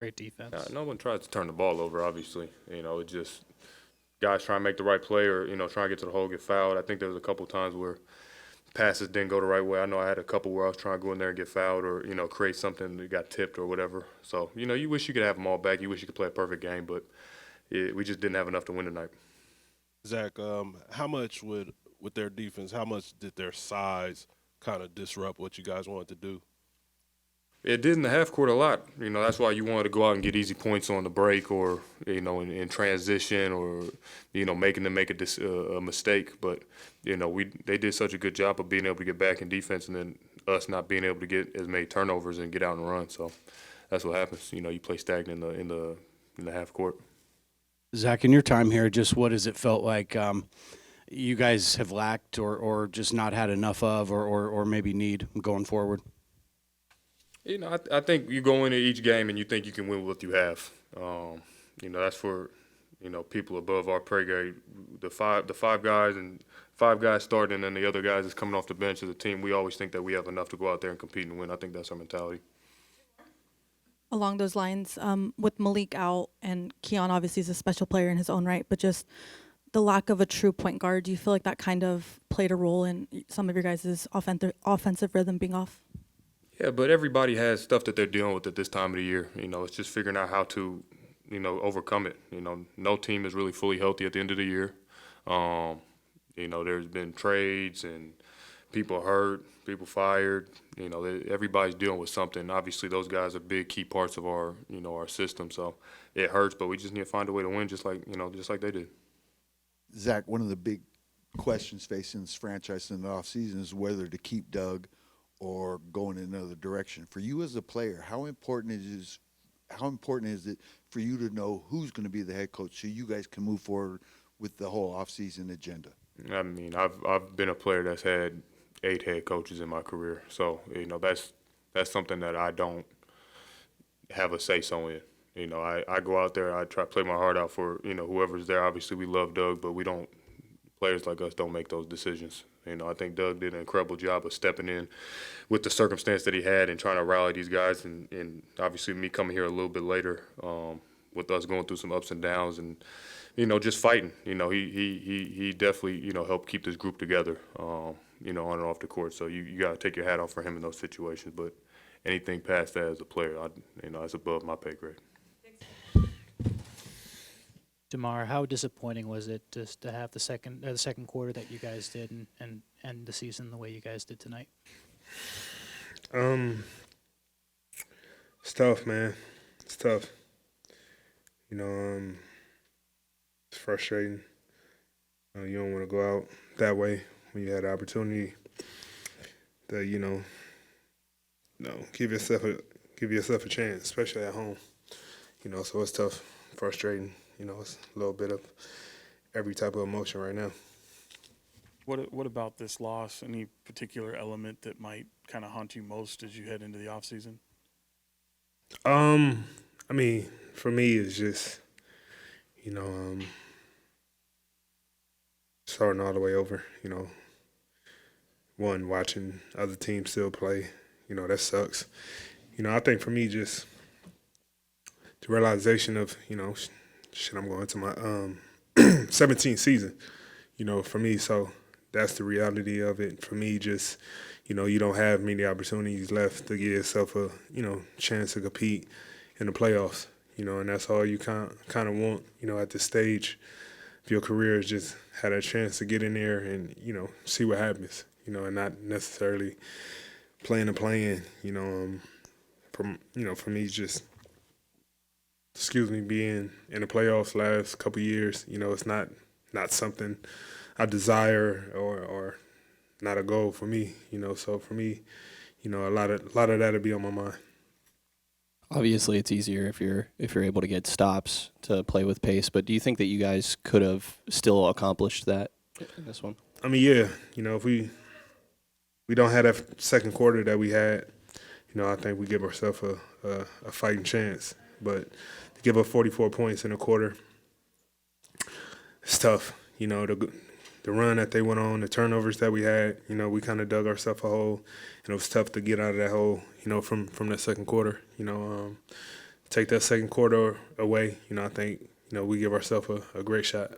Great defense. No one tries to turn the ball over, obviously. It just guys trying to make the right play or, trying to get to the hole, get fouled. I think there was a couple times where passes didn't go the right way. I know I had a couple where I was trying to go in there and get fouled or, create something that got tipped or whatever. So, you wish you could have them all back. You wish you could play a perfect game, but we just didn't have enough to win tonight. Zach, how much with their defense, how much did their size kind of disrupt what you guys wanted to do? It did in the half court a lot. That's why you wanted to go out and get easy points on the break or, in transition or, making them make a mistake. But, they did such a good job of being able to get back in defense and then us not being able to get as many turnovers and get out and run. So that's what happens. You play stagnant in the half court. Zach, in your time here, just what has it felt like you guys have lacked or just not had enough of or maybe need going forward? I think you go into each game and you think you can win what you have. That's for, people above our pay grade. The five guys starting and the other guys is coming off the bench as a team. We always think that we have enough to go out there and compete and win. I think that's our mentality. Along those lines, with Malik out and Keon obviously is a special player in his own right, but just the lack of a true point guard, do you feel like that kind of played a role in some of your guys' offensive rhythm being off? Yeah, but everybody has stuff that they're dealing with at this time of the year. It's just figuring out how to, overcome it. No team is really fully healthy at the end of the year. There's been trades and people hurt, people fired. Everybody's dealing with something. Obviously, those guys are big key parts of our, our system. So it hurts, but we just need to find a way to win, just like they did. Zach, one of the big questions facing this franchise in the offseason is whether to keep Doug or go in another direction. For you as a player, how important is it for you to know who's going to be the head coach so you guys can move forward with the whole offseason agenda? I mean, I've been a player that's had 8 head coaches in my career, so that's something that I don't have a say so in. I go out there, I try to play my heart out for whoever's there. Obviously, we love Doug, but players like us don't make those decisions. I think Doug did an incredible job of stepping in with the circumstance that he had and trying to rally these guys. And obviously me coming here a little bit later with us going through some ups and downs and, just fighting. He definitely, helped keep this group together, on and off the court. So you got to take your hat off for him in those situations. But anything past that as a player, that's above my pay grade. DeMar, how disappointing was it just to have the second quarter that you guys did and end the season the way you guys did tonight? It's tough, man. It's tough. It's frustrating. You don't want to go out that way when you had the opportunity to, give yourself a chance, especially at home. So it's tough, frustrating. It's a little bit of every type of emotion right now. What about this loss? Any particular element that might kind of haunt you most as you head into the offseason? I mean, for me, it's just, starting all the way over. One, watching other teams still play, that sucks. I think for me, just the realization of, I'm going to my 17th season, for me. So that's the reality of it. For me, just, you don't have many opportunities left to give yourself a, chance to compete in the playoffs, and that's all you kind of want, at this stage of your career is just have a chance to get in there and, see what happens, and not necessarily playing a play-in, for me, just being in the playoffs last couple years, it's not something I desire or not a goal for me, So for me, a lot of that'll be on my mind. Obviously, it's easier if you're able to get stops to play with pace. But do you think that you guys could have still accomplished that in this one? I mean, yeah, if we don't have that second quarter that we had, I think we give ourselves a fighting chance. But to give up 44 points in a quarter, it's tough. The run that they went on, the turnovers that we had, we kind of dug ourselves a hole, and it was tough to get out of that hole, from that second quarter. take that second quarter away, I think, we give ourselves a great shot.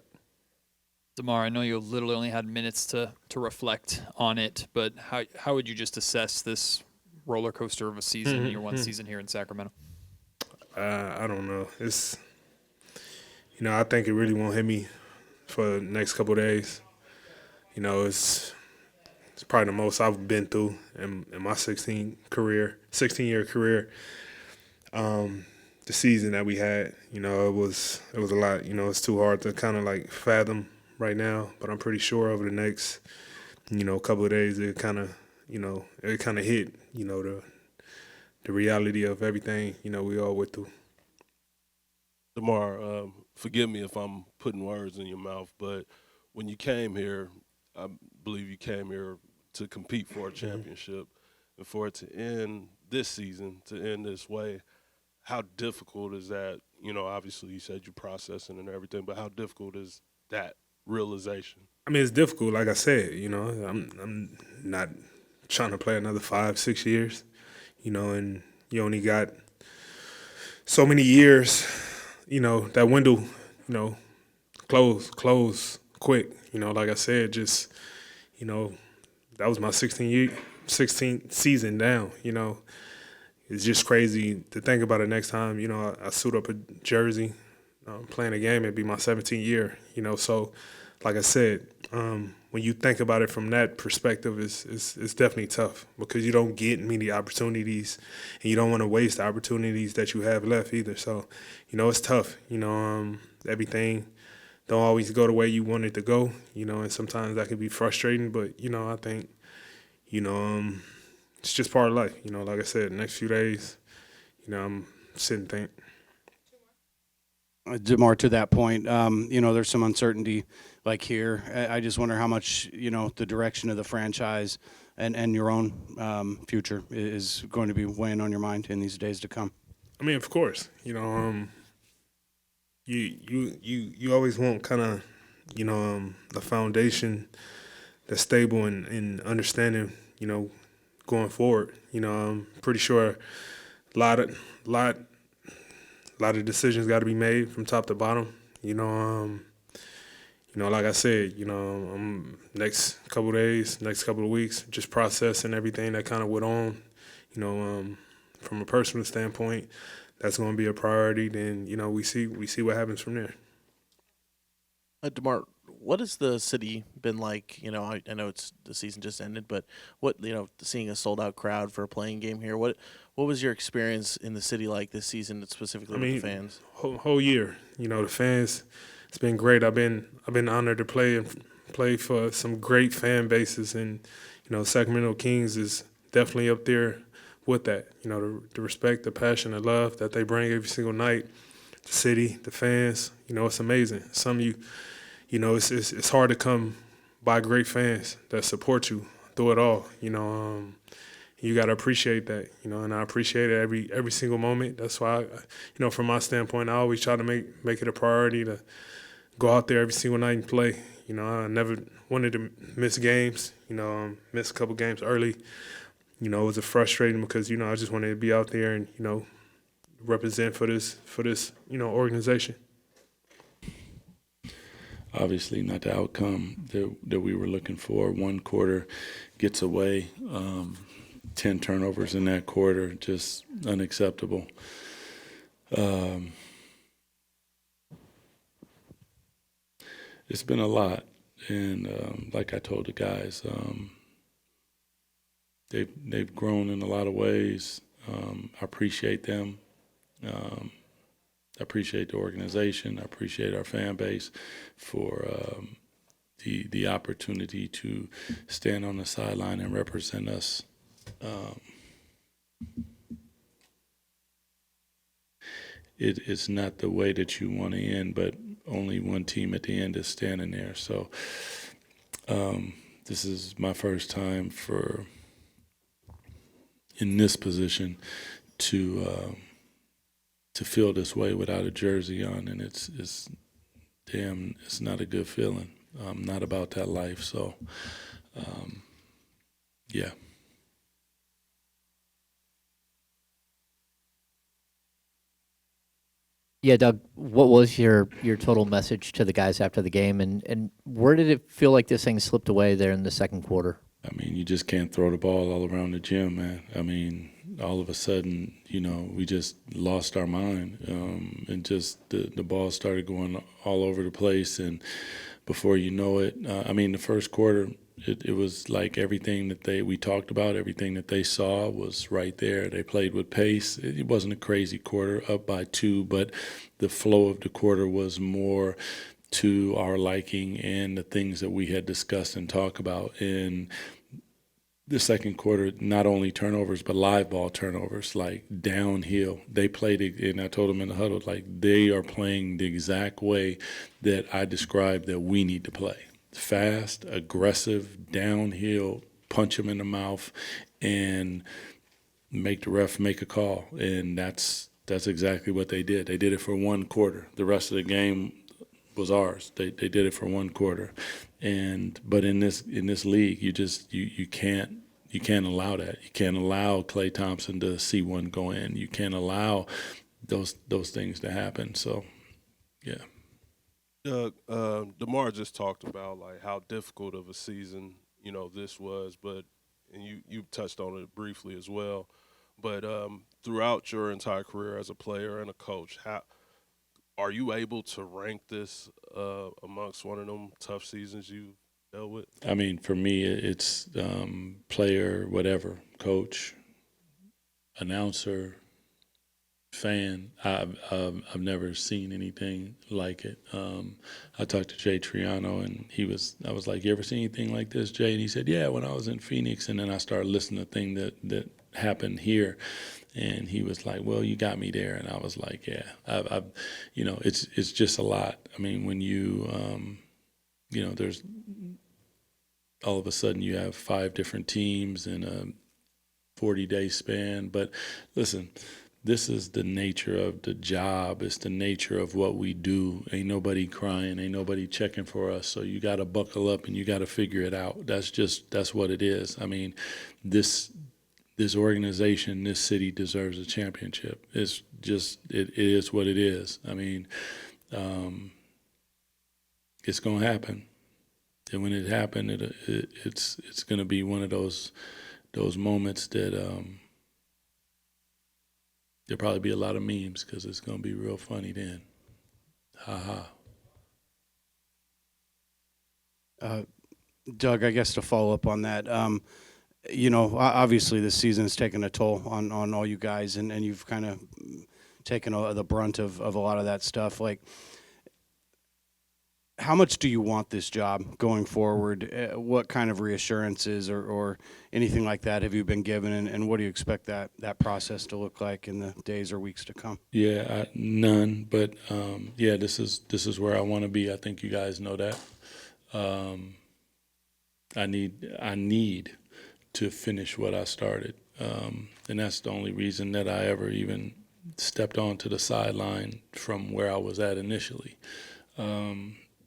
DeMar, I know you literally only had minutes to reflect on it, but how would you just assess this roller coaster of a season, your one season here in Sacramento? I don't know. It's, I think it really won't hit me for the next couple of days. It's probably the most I've been through in my 16-year career. The season that we had, it was a lot. It's too hard to kind of like fathom right now, but I'm pretty sure over the next, couple of days it kind of hit, the reality of everything, we all went through. DeMar, forgive me if I'm putting words in your mouth, but when you came here, I believe you came here to compete for a championship, and for it to end this season, to end this way, how difficult is that? Obviously you said you're processing and everything, but how difficult is that realization? I mean, it's difficult. Like I said, I'm not trying to play another 5-6 years, and you only got so many years, that window, close quick. Like I said, just, that was my 16th season down, It's just crazy to think about it next time, I suit up a jersey, playing a game, it'd be my 17th year, so like I said, when you think about it from that perspective, it's definitely tough because you don't get many opportunities and you don't want to waste the opportunities that you have left either. So, it's tough. Everything don't always go the way you want it to go, and sometimes that can be frustrating. But, I think, it's just part of life. Like I said, the next few days, I'm sitting think. DeMar, to that point, there's some uncertainty like here. I just wonder how much, the direction of the franchise and your own future is going to be weighing on your mind in these days to come. I mean, of course, you always want kind of, the foundation that's stable and understanding, going forward. I'm pretty sure a lot of decisions got to be made from top to bottom. Like I said, next couple of days, next couple of weeks, just processing everything that kind of went on. From a personal standpoint, that's going to be a priority. Then we see what happens from there. DeMar, what has the city been like? I know the season just ended, but what seeing a sold out crowd for a playing game here. What was your experience in the city like this season, specifically with the fans? Whole year, the fans. It's been great. I've been honored to play for some great fan bases, and Sacramento Kings is definitely up there with that. The respect, the passion, the love that they bring every single night. The city, the fans. It's amazing. Some of you. It's hard to come by great fans that support you through it all. You got to appreciate that. And I appreciate it every single moment. That's why, from my standpoint, I always try to make it a priority to go out there every single night and play. I never wanted to miss games. Miss a couple games early. It was frustrating because I just wanted to be out there and represent for this organization. Obviously not the outcome that we were looking for. One quarter gets away, 10 turnovers in that quarter, just unacceptable. It's been a lot, and like I told the guys, they've grown in a lot of ways. I appreciate them. I appreciate the organization. I appreciate our fan base for the opportunity to stand on the sideline and represent us. It's not the way that you want to end, but only one team at the end is standing there. So this is my first time in this position to feel this way without a jersey on, and it's not a good feeling. I'm not about that life, so yeah. Yeah, Doug, what was your total message to the guys after the game, and where did it feel like this thing slipped away there in the second quarter? I mean, you just can't throw the ball all around the gym, man. I mean, all of a sudden, we just lost our mind, and just the ball started going all over the place, and before you know it, the first quarter, it was like everything that we talked about, everything that they saw was right there. They played with pace. It wasn't a crazy quarter, up by 2, but the flow of the quarter was more to our liking and the things that we had discussed and talked about. In the second quarter, not only turnovers, but live ball turnovers, like downhill. They played it, and I told them in the huddle, like they are playing the exact way that I described that we need to play. Fast, aggressive, downhill, punch them in the mouth, and make the ref make a call. And that's exactly what they did. They did it for one quarter. The rest of the game was ours. They did it for one quarter. But in this league, you can't allow that. You can't allow Klay Thompson to see one go in. You can't allow those things to happen. So, yeah. Doug, DeMar just talked about like how difficult of a season this was, and you touched on it briefly as well. But throughout your entire career as a player and a coach, how are you able to rank this amongst one of them tough seasons you dealt with? I mean, for me, it's player, whatever, coach, announcer, fan. I've never seen anything like it. I talked to Jay Triano, and I was like, "You ever seen anything like this, Jay?" And he said, "Yeah, when I was in Phoenix." And then I started listening to things that happened here, and he was like, "Well, you got me there." And I was like, "Yeah, I've it's just a lot." I mean, when there's all of a sudden you have 5 different teams in a 40-day span. But listen, this is the nature of the job. It's the nature of what we do. Ain't nobody crying. Ain't nobody checking for us. So you got to buckle up and you got to figure it out. That's what it is. I mean, this organization, this city deserves a championship. It is what it is. I mean, it's going to happen. And when it happens, it's going to be one of those moments that there'll probably be a lot of memes because it's going to be real funny then. Ha ha. Doug, I guess to follow up on that, obviously this season has taken a toll on all you guys, and you've kind of taken the brunt of a lot of that stuff. Like, how much do you want this job going forward? What kind of reassurances or anything like that have you been given, and what do you expect that process to look like in the days or weeks to come? Yeah, none. But this is where I want to be. I think you guys know that. I need to finish what I started, and that's the only reason that I ever even stepped onto the sideline from where I was at initially.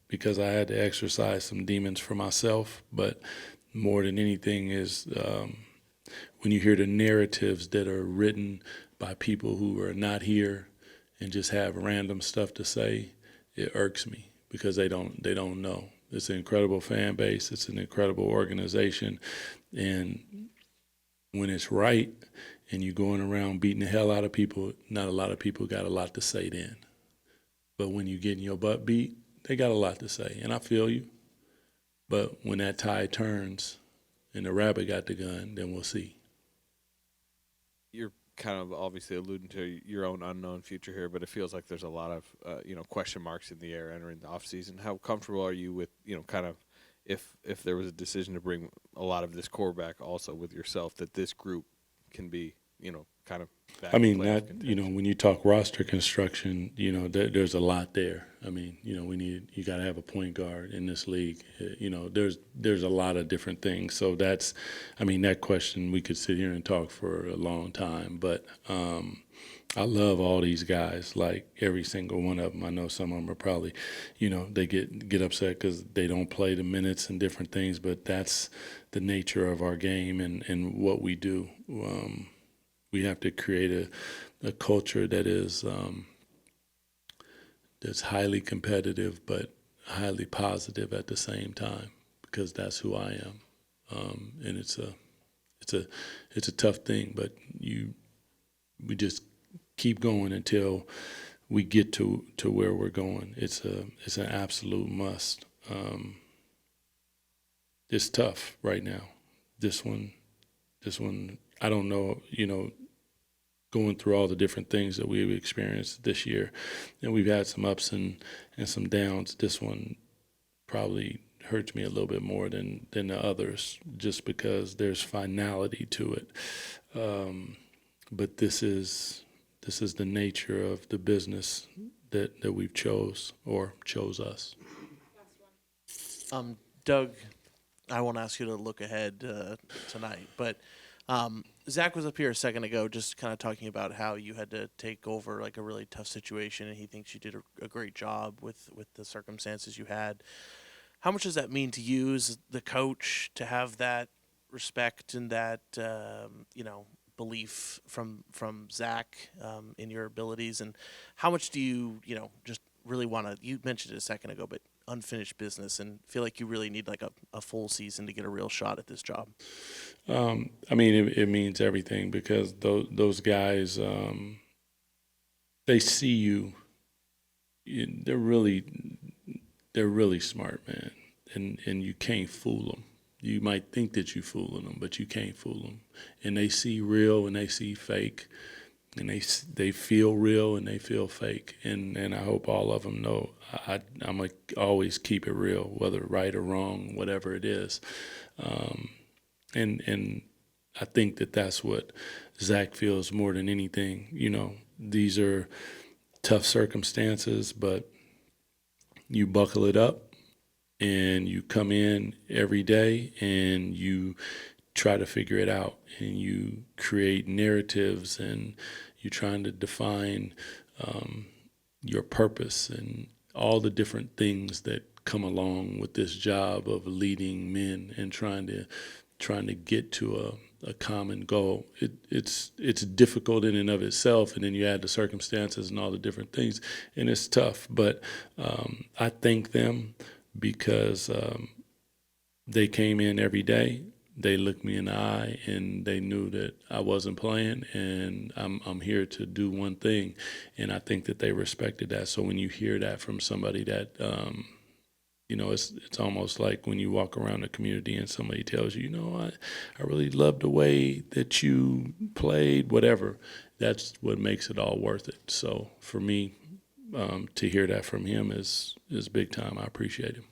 Because I had to exercise some demons for myself, but more than anything is when you hear the narratives that are written by people who are not here and just have random stuff to say, it irks me because they don't know. It's an incredible fan base. It's an incredible organization, and when it's right and you're going around beating the hell out of people, not a lot of people got a lot to say then. But when you're getting your butt beat, they got a lot to say, and I feel you. But when that tide turns and the rabbit got the gun, then we'll see. You're kind of obviously alluding to your own unknown future here, but it feels like there's a lot of question marks in the air entering the offseason. How comfortable are you with kind of if there was a decision to bring a lot of this core back also with yourself, that this group can be kind of back? I mean, when you talk roster construction, there's a lot there. I mean, you got to have a point guard in this league. There's a lot of different things. So that question, we could sit here and talk for a long time. But I love all these guys, like every single one of them. I know some of them are probably, they get upset because they don't play the minutes and different things. But that's the nature of our game and what we do. We have to create a culture that is that's highly competitive but highly positive at the same time, because that's who I am. And it's a tough thing, but we just keep going until we get to where we're going. It's an absolute must. It's tough right now. This one, I don't know, going through all the different things that we've experienced this year, and we've had some ups and some downs. This one probably hurts me a little bit more than the others, just because there's finality to it. But this is the nature of the business that we've chose us. Doug, I won't ask you to look ahead tonight, but Zach was up here a second ago just kind of talking about how you had to take over like a really tough situation, and he thinks you did a great job with the circumstances you had. How much does that mean to you as the coach to have that respect and that belief from Zach in your abilities, and how much do you just really want to? You mentioned it a second ago, but unfinished business, and feel like you really need like a full season to get a real shot at this job? I mean, it means everything, because those guys, they see you. They're really smart, man, and you can't fool them. You might think that you're fooling them, but you can't fool them. And they see real and they see fake, and they feel real and they feel fake. And I hope all of them know I'm going to always keep it real, whether right or wrong, whatever it is. And I think that's what Zach feels more than anything. These are tough circumstances, but you buckle it up and you come in every day and you try to figure it out, and you create narratives, and you're trying to define your purpose and all the different things that come along with this job of leading men and trying to get to a common goal. It's difficult in and of itself, and then you add the circumstances and all the different things, and it's tough. But I thank them, because they came in every day. They looked me in the eye, and they knew that I wasn't playing, and I'm here to do one thing, and I think that they respected that. So when you hear that from somebody that it's almost like when you walk around the community and somebody tells you, I really love the way that you played, whatever. That's what makes it all worth it. So for me, to hear that from him is big time. I appreciate him.